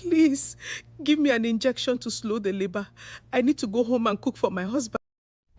Please, give me an injection to slow the labor. I need to go home and cook for my husband.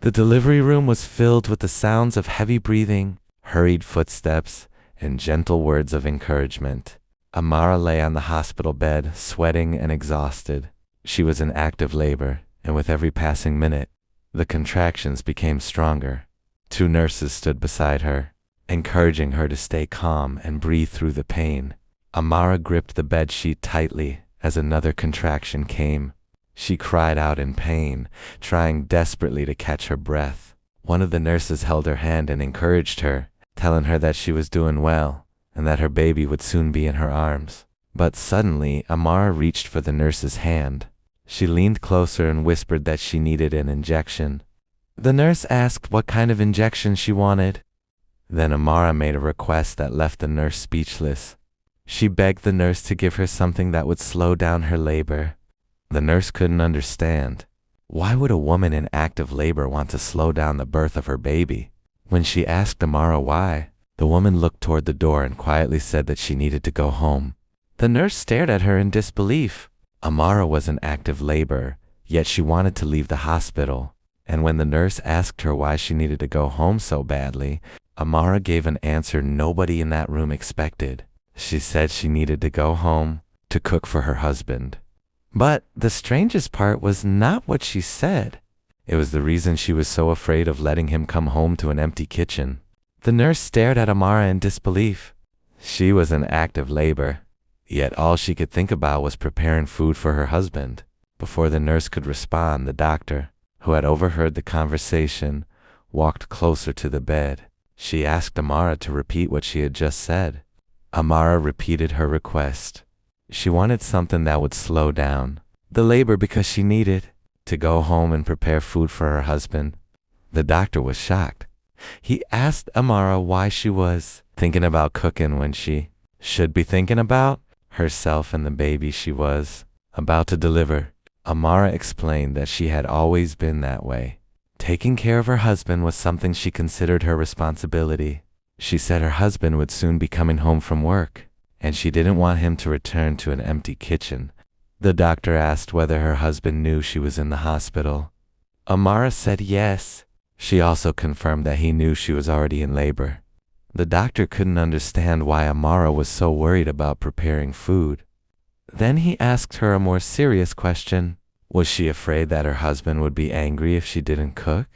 The delivery room was filled with the sounds of heavy breathing, hurried footsteps, and gentle words of encouragement. Amara lay on the hospital bed, sweating and exhausted. She was in active labor, and with every passing minute, the contractions became stronger. 2 nurses stood beside her, encouraging her to stay calm and breathe through the pain. Amara gripped the bedsheet tightly as another contraction came. She cried out in pain, trying desperately to catch her breath. One of the nurses held her hand and encouraged her, telling her that she was doing well and that her baby would soon be in her arms. But suddenly, Amara reached for the nurse's hand. She leaned closer and whispered that she needed an injection. The nurse asked what kind of injection she wanted. Then Amara made a request that left the nurse speechless. She begged the nurse to give her something that would slow down her labor. The nurse couldn't understand. Why would a woman in active labor want to slow down the birth of her baby? When she asked Amara why, the woman looked toward the door and quietly said that she needed to go home. The nurse stared at her in disbelief. Amara was in active labor, yet she wanted to leave the hospital. And when the nurse asked her why she needed to go home so badly, Amara gave an answer nobody in that room expected. She said she needed to go home to cook for her husband. But the strangest part was not what she said. It was the reason she was so afraid of letting him come home to an empty kitchen. The nurse stared at Amara in disbelief. She was in active labor, yet all she could think about was preparing food for her husband. Before the nurse could respond, the doctor, who had overheard the conversation, walked closer to the bed. She asked Amara to repeat what she had just said. Amara repeated her request. She wanted something that would slow down the labor because she needed to go home and prepare food for her husband. The doctor was shocked. He asked Amara why she was thinking about cooking when she should be thinking about herself and the baby she was about to deliver. Amara explained that she had always been that way. Taking care of her husband was something she considered her responsibility. She said her husband would soon be coming home from work, and she didn't want him to return to an empty kitchen. The doctor asked whether her husband knew she was in the hospital. Amara said yes. She also confirmed that he knew she was already in labor. The doctor couldn't understand why Amara was so worried about preparing food. Then he asked her a more serious question. Was she afraid that her husband would be angry if she didn't cook?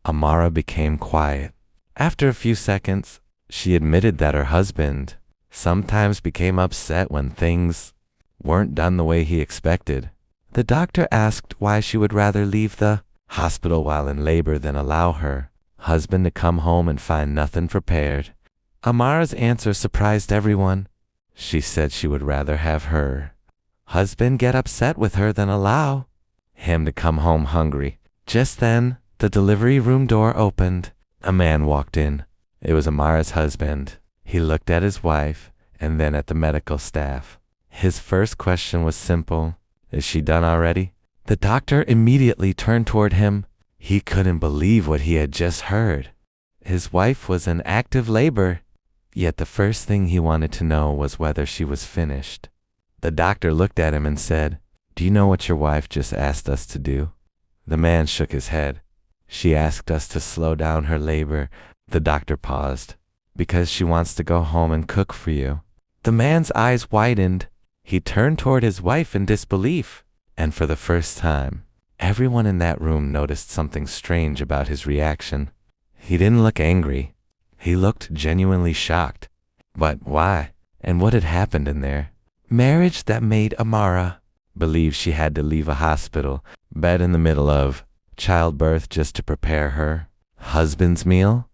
Amara became quiet. After a few seconds, she admitted that her husband sometimes became upset when things weren't done the way he expected. The doctor asked why she would rather leave the hospital while in labor than allow her husband to come home and find nothing prepared. Amara's answer surprised everyone. She said she would rather have her husband get upset with her than allow him to come home hungry. Just then, the delivery room door opened. A man walked in. It was Amara's husband. He looked at his wife and then at the medical staff. His first question was simple. Is she done already? The doctor immediately turned toward him. He couldn't believe what he had just heard. His wife was in active labor, yet the first thing he wanted to know was whether she was finished. The doctor looked at him and said, "Do you know what your wife just asked us to do?" The man shook his head. "She asked us to slow down her labor." The doctor paused. "Because she wants to go home and cook for you." The man's eyes widened. He turned toward his wife in disbelief. And for the first time, everyone in that room noticed something strange about his reaction. He didn't look angry. He looked genuinely shocked. But why? And what had happened in there? Marriage that made Amara believe she had to leave a hospital bed in the middle of childbirth just to prepare her husband's meal?